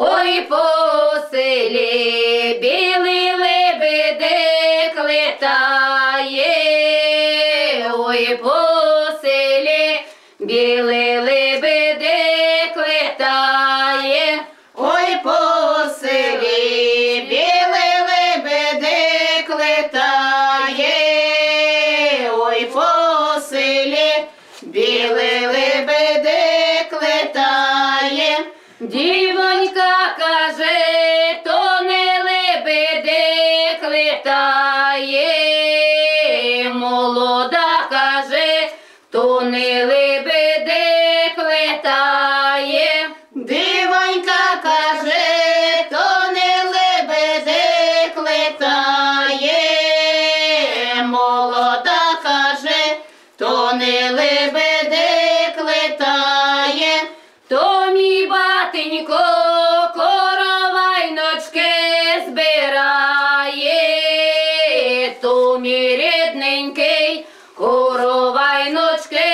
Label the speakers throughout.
Speaker 1: Ой, по селі білий лебедик летає, ой, по селі білий лебедик летає, ой, по селі білий лебедик летає, ой, по селі білий лебедик летає. Дівонька каже, то не лебедик летає, молода каже, то не лебедик летає. Дівонька каже, то не лебедик летає, молода каже, то не лебедик летає. То мій батенько коровайночки збирає, то мій рідненький коровайночки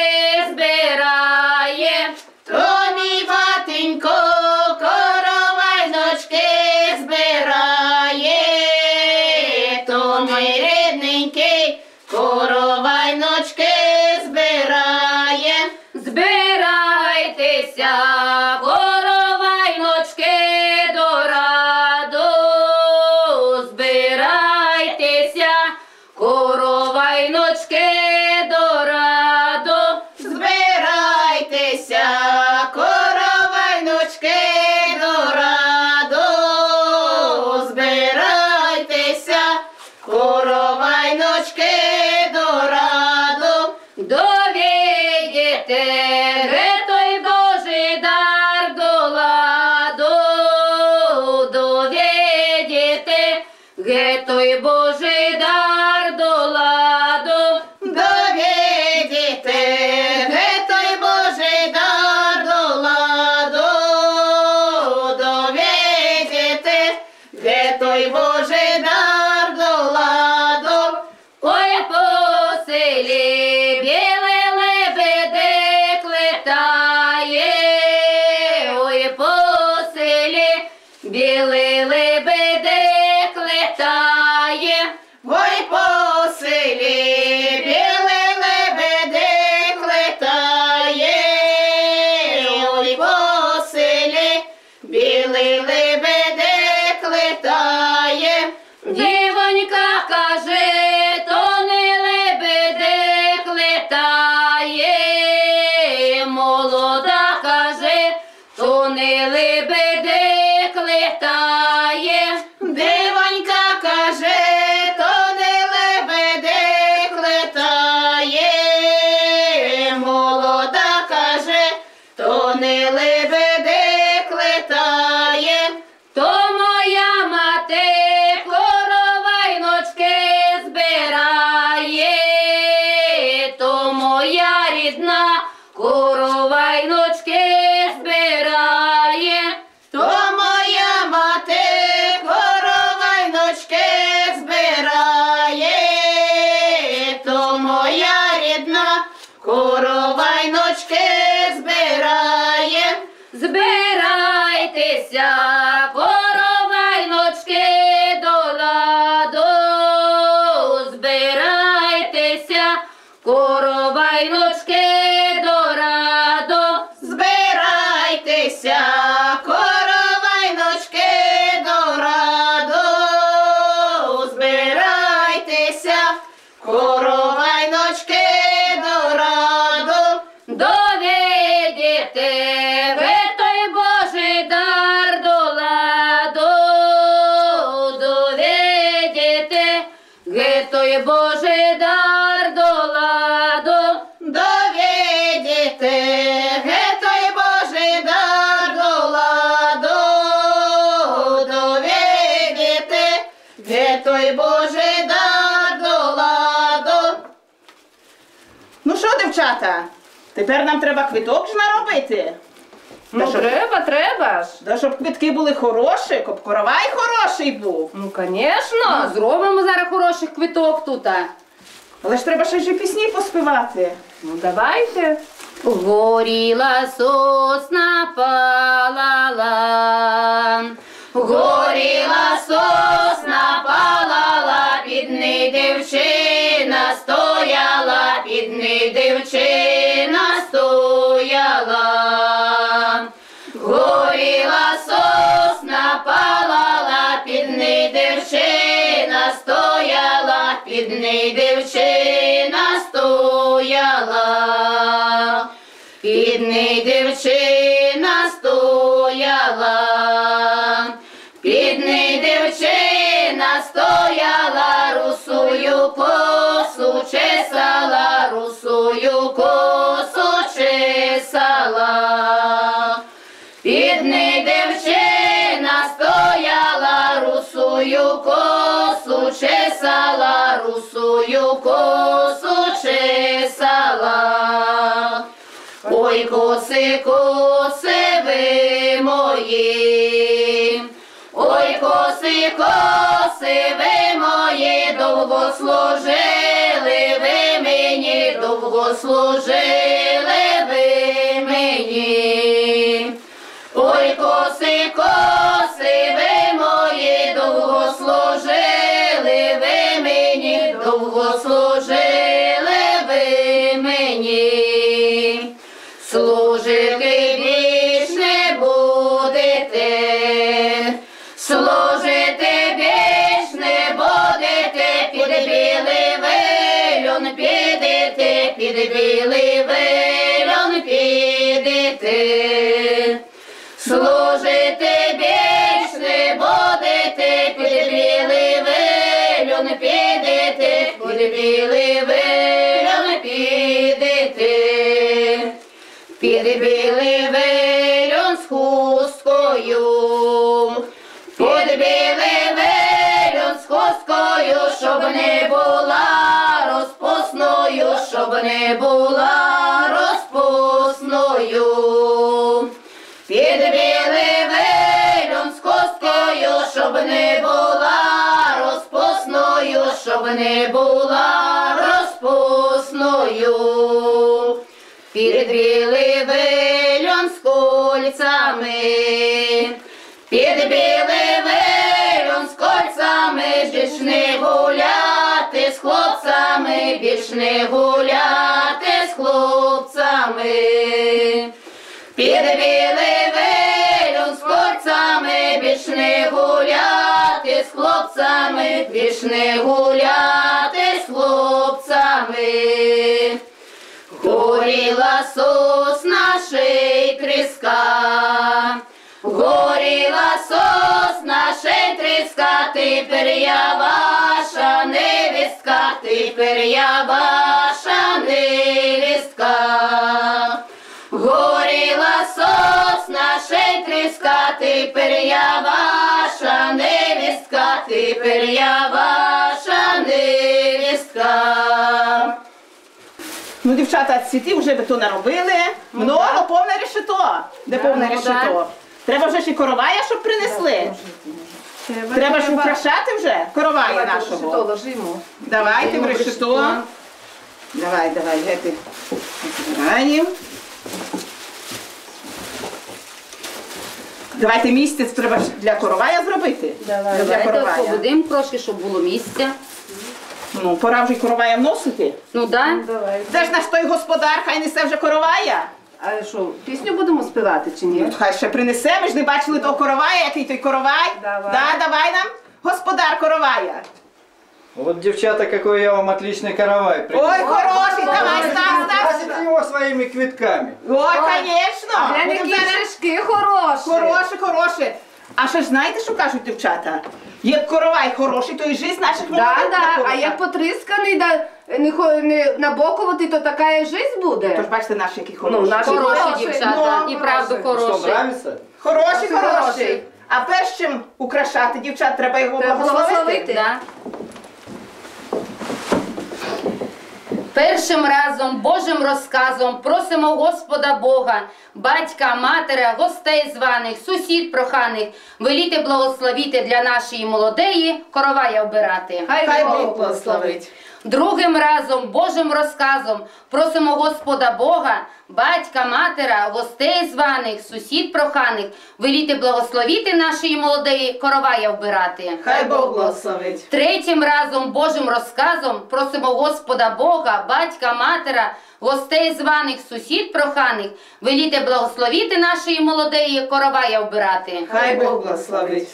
Speaker 1: збирає, то мій батенько коровайночки збирає, то мій рідненький коровайночки збирає. Збирайтеся, коровайночки, до раду, збирайтеся, коровайночки, до раду, збирайтеся, коровайночки, до раду, збирайтеся, коровайночки, до раду, доведете той Божий дар до ладу, доведете той Божий дар до ладу, доведете той Божий дар до ладу, доведете той Божий дар до ладу. Ой, по селі білий лебедик летає, ой, по селі білий лебедик летає, ой, по селі білий лебедик летає, ой, по селі білий лебедик летає. Дівонька каже, то не лебедик летає, молода каже, то не лебедик летає. Дівонька каже, то не лебедик летає, молода каже, то не лебедик летає. То моя мати коровайночки збирає, то моя рідна коровайночки збирає, то моя мати коровайночки збирає, то моя рідна коровайночки збирає. Збирайтеся, коровайночки, до ладу, збирайтеся, коровайночки, до раду, збирайтеся, коровайночки, до раду, збирайтеся, коровайночки, до раду, доведете той Божий дар до ладу, доведете той Божий дар до ладу, доведете той Божий дар до ладу, доведете той Божий дар до ладу.
Speaker 2: Ну що, дівчата, тепер нам треба квиток ж наробити.
Speaker 1: Ну, треба ж.
Speaker 2: Да, щоб квитки були хороші, щоб коровай хороший був.
Speaker 1: Ну, звісно, зробимо зараз хороший квиток тут.
Speaker 2: Але ж треба ще ж і пісні поспівати.
Speaker 1: Ну давайте.
Speaker 3: Горіла сосна палала, горіла сосна палала, під неї дівчина стояла, під неї дівчина стояла. Горіла сосна палала, під неї дівчина стояла, під неї дівчина стояла. Під неї дівчина стояла, під неї дівчина стояла, русую косу чесала, русую косу чесала. Під неї дівчина стояла, русую косу чесала, русую косу чесала. Ой, коси, коси ви мої, ой, коси, коси ви мої, довго служили ви мені, довго служили ви мені. Ой, коси, коси ви мої, довго служили ви мені, довго служили ви мені. Служити більш не будете, служити більш не будете, під білий вельон підете, під білий вельон підете. Служити більш не будете, під білий вельон підете, під білий вельон підете. Під білий вельон з хусткою, під білий вельон з хусткою, щоб не була розпусною, щоб не була розпусною. Під білий вельон з хусткою, щоб не була розпусною, щоб не була розпусною. Під білий вельон з кольцами, під білий вельон з кольцами, більш не гуляти з хлопцями, більш не гуляти з хлопцями. Під білий вельон з кольцами, більш не гуляти з хлопцями, більш не гуляти з хлопцями. Горіла сосна ще й тріска, горіла сосна ще й тріска, тепер я ваша невістка, тепер я ваша невістка. Горіла сосна ще й тріска, тепер я ваша невістка, тепер я ваша невістка.
Speaker 2: Ну, дівчата, цвіти вже ви то наробили. Много, повне решето. Де повне решето? Треба вже ж і коровая, щоб принесли. Треба ж украшати вже коровая нашого.
Speaker 1: ложимо.
Speaker 2: Давайте в решето. Давай, давай, гети. Давайте місяць треба ж для коровая зробити. Для
Speaker 3: Давайте
Speaker 2: коровая.
Speaker 3: освободимо трошки, щоб було місця.
Speaker 2: Ну, пора вже й коровая вносити.
Speaker 3: Ну да.
Speaker 1: Давай.
Speaker 2: Де ж наш той господар, хай несе вже коровая.
Speaker 1: А що, пісню будемо співати чи ні?
Speaker 2: Ну, хай ще принесе, ми ж не бачили того коровая, який той коровай.
Speaker 1: Давай.
Speaker 2: Да, давай нам, господар коровая.
Speaker 4: Вот, девчата, какой я вам отличный каравай
Speaker 2: Ой, хороший, давай, став, став.
Speaker 4: Красите его своими квитками.
Speaker 2: Ой, конечно.
Speaker 1: Глянь,
Speaker 2: Будемо
Speaker 1: які
Speaker 2: зараз-
Speaker 1: шишки хороші.
Speaker 2: Хороше, хороше. А ще ж знаєте, що кажуть дівчата? Як коровай хороший, то і жизнь наших
Speaker 1: Да,
Speaker 2: молодих буде
Speaker 1: да, а
Speaker 2: хороша.
Speaker 1: як потрисканий, да, не набокувати, то така і жизнь буде.
Speaker 2: Тож бачите, наші які
Speaker 1: Ну,
Speaker 2: хороші.
Speaker 1: наші
Speaker 3: Хороші
Speaker 1: хороші.
Speaker 3: дівчата,
Speaker 2: Ну,
Speaker 3: і правду
Speaker 4: Что,
Speaker 3: хороші.
Speaker 4: нравится?
Speaker 2: Хороший,
Speaker 1: Хороший.
Speaker 2: хороший. А перш чим украшати дівчат, треба його
Speaker 1: Треба
Speaker 2: благословити.
Speaker 1: благословити.
Speaker 3: Да. Першим разом Божим розказом просимо Господа Бога, батька, матера, гостей званих, сусід проханих, веліти благословіти для нашої молодеї, коровая обирати.
Speaker 2: Хай Бог благословить.
Speaker 3: Другим разом Божим розказом просимо Господа Бога, батька, матера, гостей званих, сусід проханих, веліти благословіти нашої молодої, коровая вбирати.
Speaker 2: Хай Бог благословить.
Speaker 3: Третім разом Божим розказом просимо Господа Бога, батька, матера, гостей званих, сусід проханих, веліте благословіти нашої молодої, коровая вбирати.
Speaker 2: Хай Бог благословить.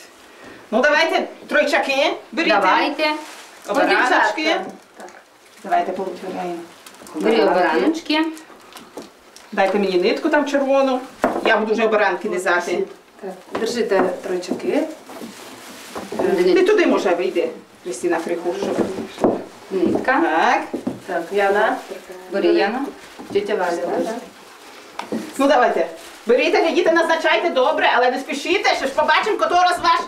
Speaker 2: Ну давайте тройчаки беріть.
Speaker 3: Давайте.
Speaker 2: Обераночки. Давайте повитворяємо.
Speaker 3: Бери обераночки.
Speaker 2: Дайте мені нитку там червону. Я буду вже оберанки в'язати.
Speaker 1: Так, держите тройчаки.
Speaker 2: Ти туди може вийде, Христина Прихушу.
Speaker 3: Нитка.
Speaker 2: Так.
Speaker 1: Так, Яна.
Speaker 3: Бери, Яна.
Speaker 1: Тетя Валя, да?
Speaker 2: Ну давайте. Беріть, глядіте, назначайте добре, але не спішіть, що ж побачимо, хто раз ваш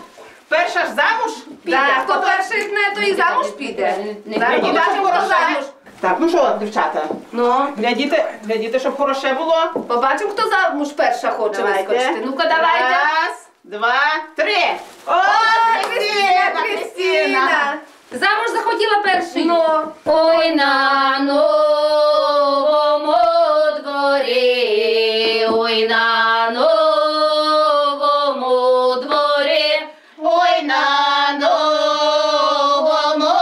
Speaker 2: перша ж замуж піде.
Speaker 1: Так, хто перший не, то і замуж піде.
Speaker 3: Не
Speaker 1: Так,
Speaker 2: Глядіть,
Speaker 1: побачимо,
Speaker 2: щоб
Speaker 1: хто
Speaker 2: хороше.
Speaker 1: замуж.
Speaker 2: Так, ну що, дівчата,
Speaker 1: Ну,
Speaker 2: глядіть, щоб хороше було.
Speaker 1: побачимо, хто замуж перша хоче вискочити. Ну-ка, давайте.
Speaker 2: Раз, два, три. О, Христина!
Speaker 3: Замуж захотіла перший.
Speaker 1: Ну.
Speaker 3: Ой, на новому дворі, ой, на новому дворі,
Speaker 2: Ой, на новому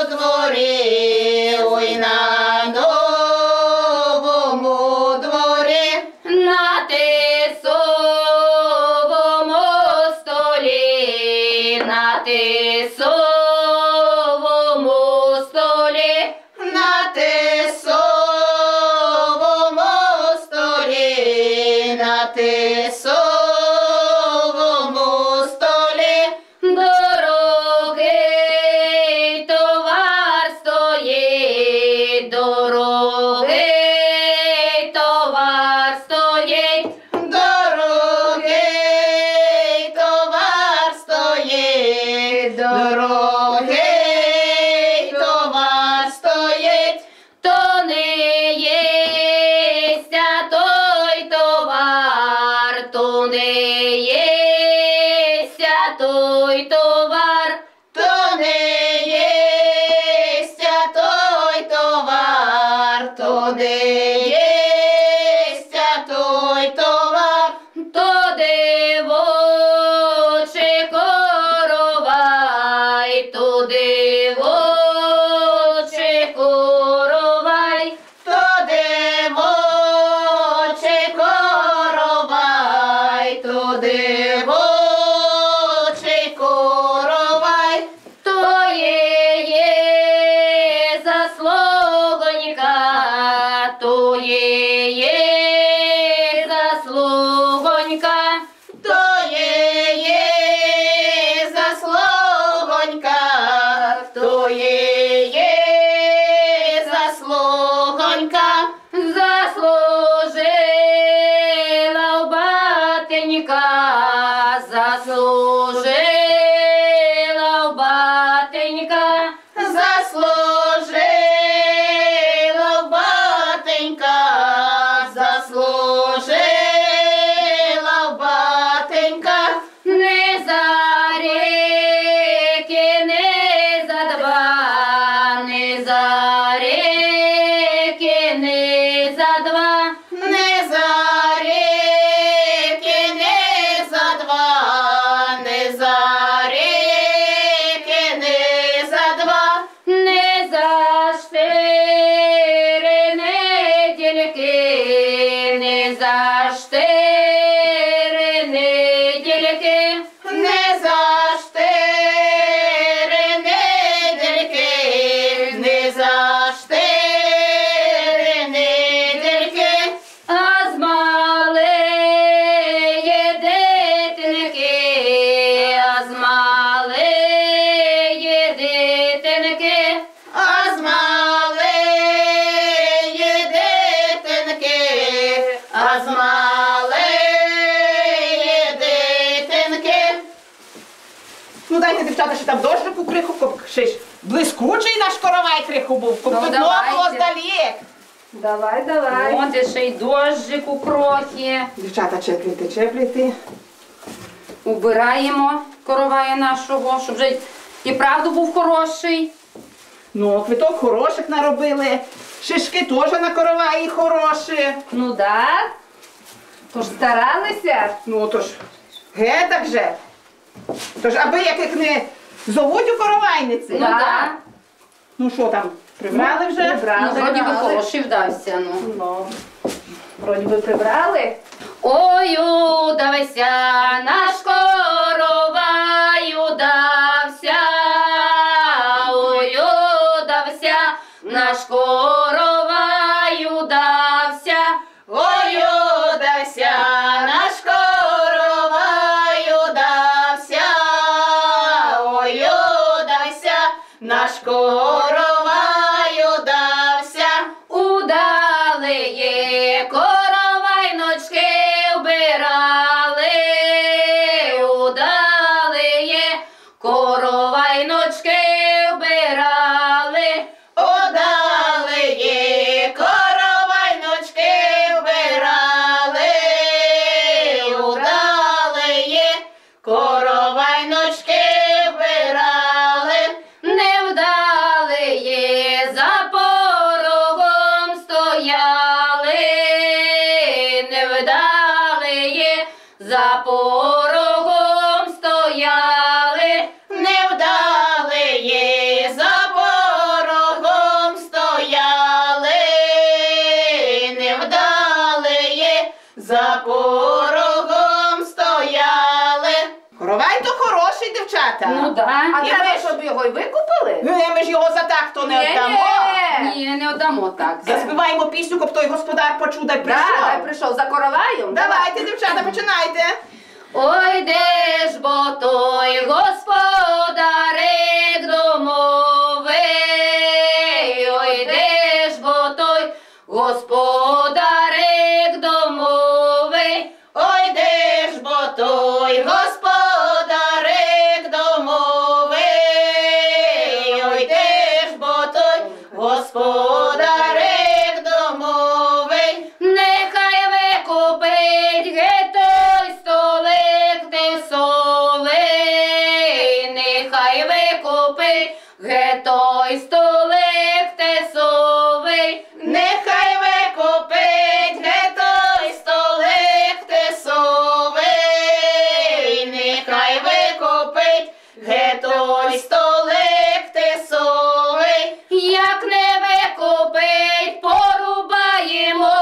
Speaker 2: дворі, ой, на новому дворі.
Speaker 3: на тисовому столі, на тисовому столі,
Speaker 2: На тисовому столі, на тисовому столі.
Speaker 3: дорогий товар стоїть, дорогий товар стоїть,
Speaker 2: Дорогий товар стоїть, дорогий товар стоїть.
Speaker 3: то не єся той товар, то не єся той товар,
Speaker 2: То не єся той товар, то не єся той товар.
Speaker 3: то дивоче коровай, то дивоче коровай,
Speaker 2: То дивоче коровай, то дивоче коровай.
Speaker 3: то є заслугонька, то є заслугонька,
Speaker 2: То є заслугонька, то є заслугонька.
Speaker 3: заслужила в батенька, заслужила в батенька,
Speaker 2: Заслужила батенька, заслужила батенька.
Speaker 3: не за ріки, не за два, не за ріки, не за два,
Speaker 2: Не за ріки, не за два, не за ріки, не за два.
Speaker 3: не за 4 недільки, не за 4 недільки,
Speaker 2: Не за 4 недельки, не за 4 недельки.
Speaker 3: а з малеї дитинки, а з малеї дитинки,
Speaker 2: А з малеї дитинки, а з малеї дитинки. Ну дайте, дівчата, ще там дощику криху, ще ж блискучий наш коровай криху був,
Speaker 3: Ну,
Speaker 2: видно
Speaker 3: давайте.
Speaker 2: було здалік.
Speaker 1: Давай, давай.
Speaker 3: от ще й дощик у крохи.
Speaker 2: Дівчата, чеплюйте.
Speaker 3: Убираємо коровая нашого, щоб вже і правду був хороший.
Speaker 2: Ну, квиток хороших наробили. Шишки теж на короваї хороші.
Speaker 1: Ну да. Тож старалися.
Speaker 2: Ну, то ж, так же. Тож, аби яких не зовуть у коровайниці.
Speaker 3: Ну да.
Speaker 2: Ну, що там, прибрали вже?
Speaker 1: Прибрали.
Speaker 3: Ну, вроді би
Speaker 1: прибрали.
Speaker 3: хороший вдався, ну.
Speaker 1: Ну, вроді би прибрали.
Speaker 3: Ой, удався наш коровай, удався. Ой, удався наш коровай, удався. Ой, удався наш коровай, удався. Ой, удався наш коровай, удався. Удали є коровайночки вбирали, удали є коровайночки вбирали, удали є коровайночки вбирали, удали є коровайночки вбирали, не вдали є за порогом стояли, не вдали є за порогом стояли, не вдали є за порогом стояли, не вдали є за порогом стояли.
Speaker 2: Коровай то хороший, дівчата.
Speaker 3: Ну да.
Speaker 1: А
Speaker 2: І
Speaker 1: треба,
Speaker 2: ми ж-
Speaker 1: щоб його й викупили?
Speaker 2: Ми ж його за так то не віддамо.
Speaker 3: Ні, не отдамо так.
Speaker 2: Заспіваємо пісню, щоб той господар почув, дай
Speaker 1: Да,
Speaker 2: прийшов.
Speaker 1: дай прийшов за короваєм.
Speaker 2: Давайте, дівчата, починайте.
Speaker 3: Ой, де ж бо той господарик домовий, ой, де ж бо той господарик домовий, ой, де ж бо той господарик домовий, ой, де ж бо той господарик домовий, нехай викупить ге той столик тисовий, нехай викупить ге той столик тисовий, нехай викупить ге той столик тисовий, нехай викупить ге той столик тисовий, як не викупить, порубаємо,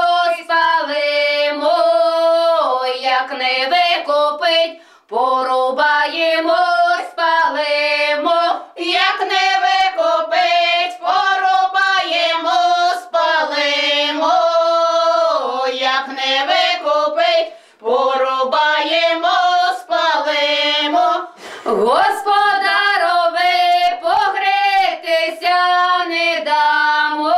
Speaker 3: спалимо, як не викупить, порубаємо, спалимо, як не викупить, порубаємо, спалимо, як не викупить, порубаємо, спалимо. Господарові погрітися не дамо,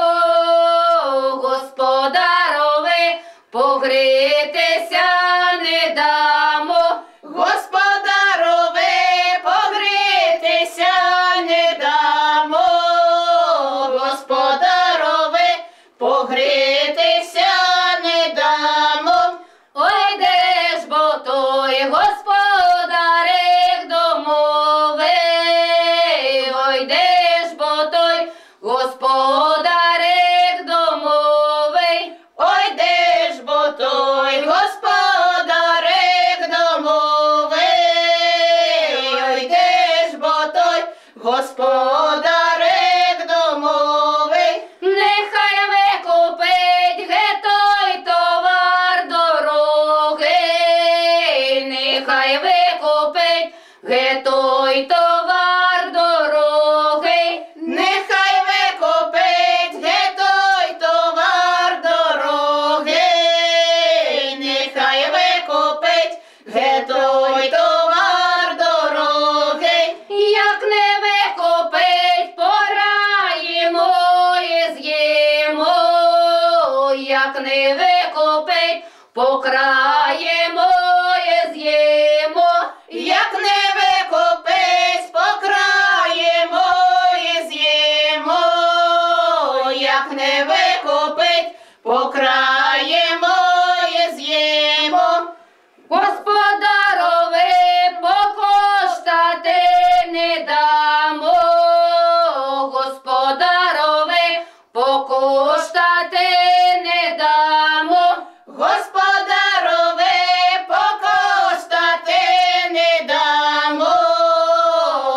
Speaker 3: господарові погрітися не дамо, господарові погрітися не дамо, господарові погрітися не дамо. Ой, де ж бо той господарик домовий, ой, де ж бо той господарик домовий, ой, де ж бо той господарик домовий, ой, де ж бо той господарик домовий, нехай викупить ге той товар дорогий, нехай викупить ге той товар дорогий, нехай викупить ге той товар дорогий, нехай викупить ге той товар дорогий, як не викупить, пораємо і з'їмо, як не викупить, покраємо і з'їмо, як не викупить, покраємо і з'їмо, як не викупить, покраємо і з'їмо. Господарові покоштати не дамо, господа покоштати не дамо, господарове покоштати не дамо,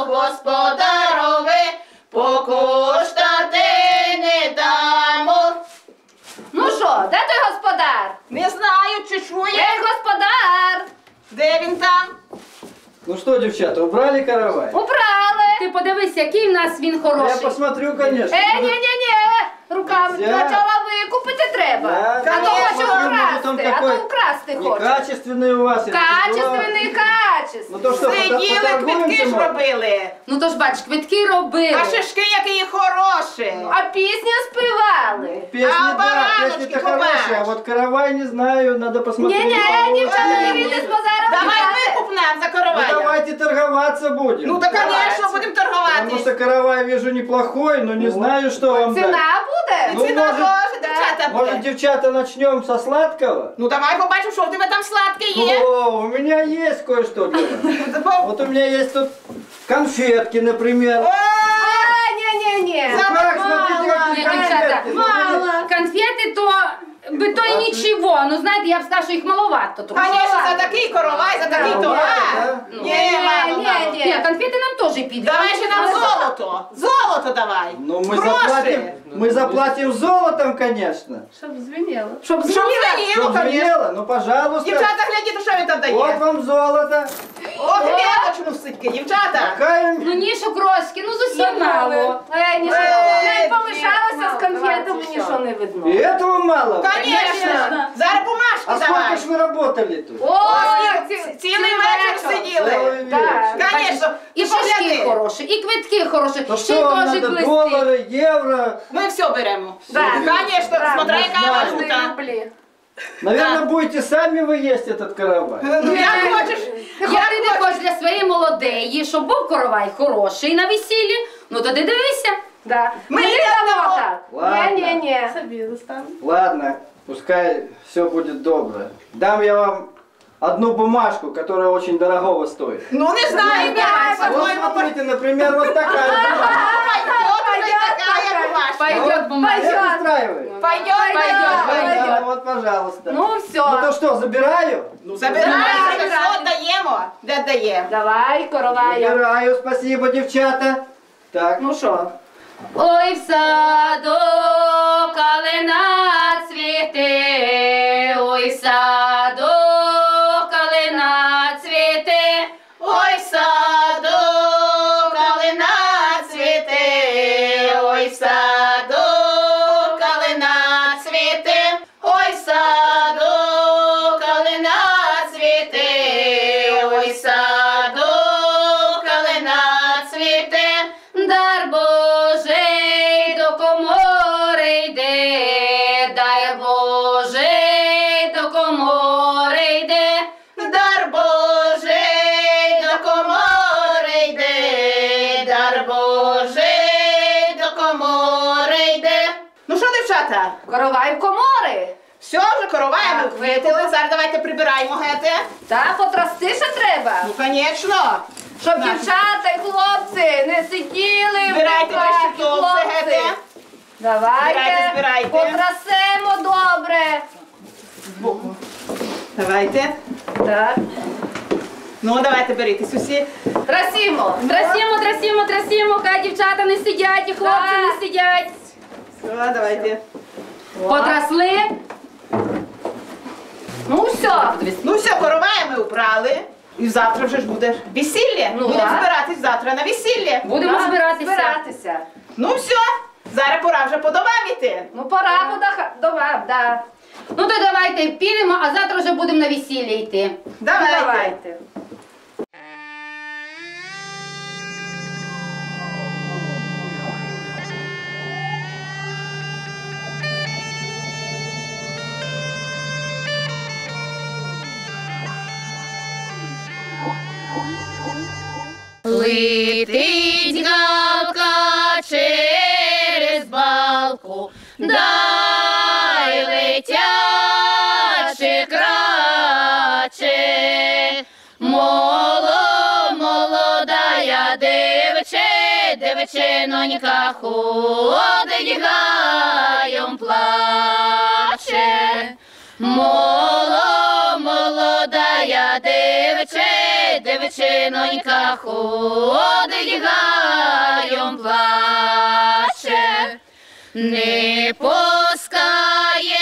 Speaker 3: господарове покоштати не дамо.
Speaker 1: Ну що, де той господар?
Speaker 2: Не знаю, чи чує.
Speaker 1: Ей, господар!
Speaker 2: Де він там?
Speaker 4: Ну что, девчата, убрали каравай?
Speaker 1: Убрали!
Speaker 3: Ти подивись, який в нас він
Speaker 4: Я
Speaker 3: хороший.
Speaker 4: посмотрю, конечно.
Speaker 1: Ні-ні-ні, руками
Speaker 4: Нельзя.
Speaker 1: почала викупити треба.
Speaker 4: Да,
Speaker 1: А то
Speaker 2: конечно,
Speaker 1: хочу
Speaker 4: смотрю, может, он
Speaker 1: вкрасти, а
Speaker 4: такой
Speaker 1: то вкрасти хоче.
Speaker 4: Некачественный у вас. или
Speaker 1: Качественний,
Speaker 4: что?
Speaker 1: качественний.
Speaker 4: Ну то что,
Speaker 2: Сиділи, квитки ж робили.
Speaker 3: Ну то ж бач, квитки робили.
Speaker 2: А шишки які хороші.
Speaker 1: А пісню співали.
Speaker 4: Песни,
Speaker 2: А
Speaker 4: да,
Speaker 2: бараночки
Speaker 4: песни-то
Speaker 2: побачь.
Speaker 4: хорошие, а вот каравай не знаю, надо посмотреть.
Speaker 1: Ні-ні, дівчата, не вийде з базару.
Speaker 2: Давай
Speaker 1: вибирати.
Speaker 2: викуп нам за
Speaker 4: Ну
Speaker 2: коровай.
Speaker 4: давайте торговаться будем.
Speaker 2: Ну так, звісно, будемо
Speaker 4: Потому
Speaker 2: торгувати.
Speaker 4: что каравай вижу неплохой, но не знаю, что вам дать.
Speaker 1: Ціна буде?
Speaker 4: Ну,
Speaker 2: Ціна
Speaker 4: може-
Speaker 2: теж, дівчата,
Speaker 4: Может,
Speaker 2: буде.
Speaker 4: девчата, начнем со сладкого?
Speaker 2: Ну давай побачимо, що в тебе там сладке є.
Speaker 4: О, у меня есть кое-что. Дела. Вот у меня есть тут конфетки, например.
Speaker 2: О,
Speaker 1: А, ні-ні-ні.
Speaker 4: Ну как, смотрите,
Speaker 3: Ні,
Speaker 4: какие
Speaker 3: дівчата,
Speaker 4: конфетки.
Speaker 1: мало.
Speaker 3: Конфети то би то й нічого. Ну знаєте, я б сказала, що їх маловато трохи.
Speaker 2: Конечно, за такий коровай, за такий
Speaker 1: Да.
Speaker 2: товар.
Speaker 4: Да.
Speaker 2: Ні, мало, мало.
Speaker 1: ні.
Speaker 3: Ні, конфети нам теж підуть.
Speaker 2: Давай ще нам золото. Золото давай.
Speaker 4: Ну
Speaker 2: Гроші.
Speaker 4: мы заплатим золотом, конечно.
Speaker 1: Щоб дзвеніло.
Speaker 2: Щоб звеніло,
Speaker 4: Чтоб
Speaker 2: конечно.
Speaker 4: звенело, ну пожалуйста.
Speaker 2: Дівчата, глядіть, що він там
Speaker 4: Вот
Speaker 2: дає.
Speaker 4: вам золото.
Speaker 2: От мелочну ситки, дівчата.
Speaker 4: Какая...
Speaker 3: Ну ніщо крошки, ну зовсім мало.
Speaker 1: Нічого.
Speaker 2: Ей,
Speaker 1: Не помішалося з конфетами,
Speaker 2: давайте,
Speaker 1: нічого не
Speaker 4: И
Speaker 1: видно.
Speaker 4: этого мало?
Speaker 2: Конечно. Зараз бумажки
Speaker 4: А сколько
Speaker 2: давай.
Speaker 4: ж вы работали тут?
Speaker 1: О,
Speaker 2: Цілий вечір сиділи.
Speaker 4: Целый
Speaker 1: Да.
Speaker 4: вечер.
Speaker 2: Конечно.
Speaker 3: І
Speaker 2: Ти
Speaker 3: шашки
Speaker 2: погляди.
Speaker 3: хороші, і квитки хороші,
Speaker 4: Ну
Speaker 3: ще й
Speaker 4: что вам
Speaker 3: теж
Speaker 4: надо,
Speaker 3: блистить.
Speaker 4: доллары, евро?
Speaker 2: Ми все беремо.
Speaker 1: Да.
Speaker 2: Конечно,
Speaker 1: Да,
Speaker 2: смотря
Speaker 4: не
Speaker 2: яка
Speaker 4: знаю.
Speaker 2: валюта.
Speaker 1: рублі.
Speaker 4: Наверное, будете сами вы есть этот каравай.
Speaker 2: Ну як хочеш.
Speaker 3: Як ти не хочеш для своєї молодеї, щоб був коровай хороший на весіллі, ну тоді дивися.
Speaker 1: Да.
Speaker 2: Ми
Speaker 1: не
Speaker 2: йдемо.
Speaker 1: дамо так.
Speaker 4: Ладно.
Speaker 1: Ні-ні-ні.
Speaker 4: Ладно, пускай все будет добро. Дам я вам одну бумажку, которая очень дорогого стоит.
Speaker 2: Ну не знаю, я
Speaker 4: Вот
Speaker 2: по-твоєму.
Speaker 4: смотрите, например, вот такая бумажка.
Speaker 3: Пойдет бумага.
Speaker 4: Всех устраивает?
Speaker 2: Пойдет.
Speaker 4: Да, вот, пожалуйста.
Speaker 1: Ну
Speaker 4: Ну
Speaker 1: все.
Speaker 4: то что, забираю?
Speaker 2: Ну забираємо, що даємо. Де даємо?
Speaker 1: Давай, коровая.
Speaker 4: Забираю, спасибо, девчата. Так.
Speaker 1: Ну що?
Speaker 3: Ой, в садок калина цвіте, ой, в садок калина цвіте, ой, в садок калина цвіте, ой, в садок калина цвіте, ой, в садок калина цвіте, ой, в садок калина цвіте. Дар Божий до комори йде, дар Божий до комори йде, дар Божий до комори йде, дар Божий до комори йде.
Speaker 2: Ну що, дівчата?
Speaker 1: Коровай в комори.
Speaker 2: Все, вже короваємо
Speaker 1: Так,
Speaker 2: квитили. Зараз давайте прибираємо гети.
Speaker 1: Та потрасти ще треба.
Speaker 2: Ну, звісно.
Speaker 1: Щоб
Speaker 2: Так.
Speaker 1: дівчата і хлопці не сиділи в
Speaker 2: Збирайте
Speaker 1: руках,
Speaker 2: ваші
Speaker 1: і
Speaker 2: хлопці,
Speaker 1: хлопці.
Speaker 2: гети.
Speaker 1: Давайте,
Speaker 2: Збирайте.
Speaker 1: потрасемо добре.
Speaker 2: Давайте.
Speaker 1: Так.
Speaker 2: Ну, давайте берітесь усі.
Speaker 1: Трасімо.
Speaker 3: Трасімо, хай дівчата не сидять, і хлопці
Speaker 1: Так.
Speaker 3: не сидять.
Speaker 2: Все, давайте.
Speaker 3: Потрасли.
Speaker 1: Ну все.
Speaker 2: Ну все, коровай ми убрали. І завтра вже ж буде весілля.
Speaker 1: Ну,
Speaker 2: Будемо
Speaker 1: так.
Speaker 2: збиратись завтра на весілля.
Speaker 3: Будемо
Speaker 1: Так,
Speaker 3: збиратися.
Speaker 1: збиратися.
Speaker 2: Ну все, зараз пора вже по домам іти.
Speaker 1: Ну пора до вам, да.
Speaker 3: Ну то давайте підемо, а завтра вже будемо на весілля йти.
Speaker 2: Давайте.
Speaker 1: Давайте.
Speaker 3: Летить галка через балку, дай летяче краче, молодая девче, девчино дівчинонька ходить гаєм плаче. Молодая дівчинонька ходить гаєм плаче. Не пускає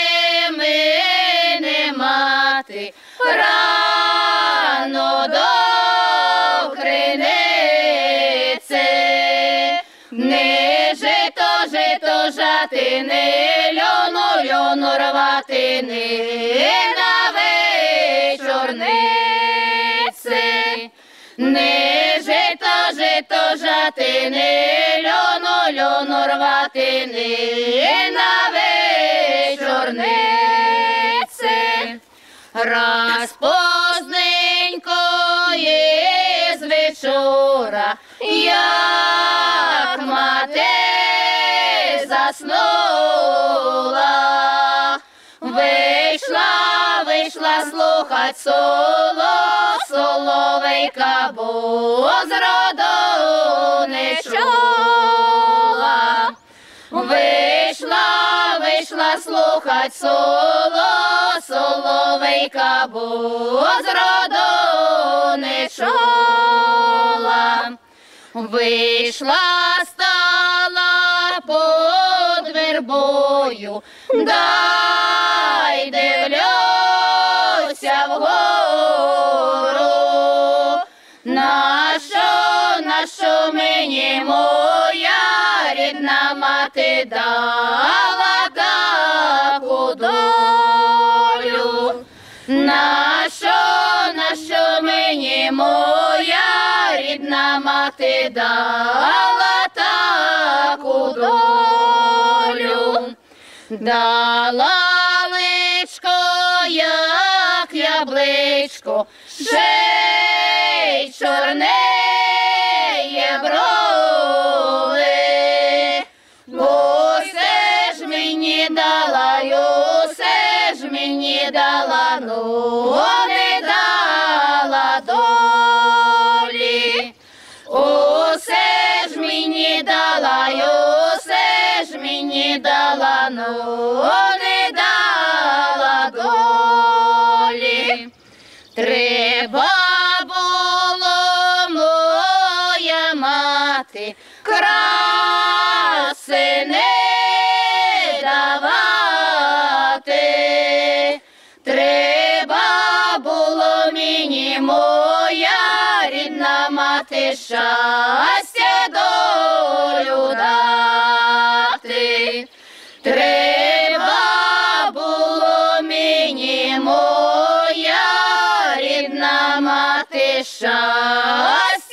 Speaker 3: мене мати рано до криниці. Не жито жати, не льону рвати, не на вечорниці. Не жито жати, не льону рвати, не на вечорниці. Раз позненько є з вечора, як мати заснула, вийшла слухать соловейка, бо зроду не чула. Вийшла слухать соловейка, бо зроду не чула. Вийшла, стала под вербою, дай дивлюся вгору. Нащо мені моя рідна мати дала таку долю? Нащо мені моя рідна мати дала таку долю? Дала личко, як ябличко, ще й чорнеє брови. Усе ж мені дала, усе ж мені дала, ну не дала долі. Усе ж мені дала, усе ж мені дала, ну не дала долі. Треба було моя мати краси не давати. Треба було мені моя рідна мати щастя долю дати. Треба було мені моя рідна мати щастя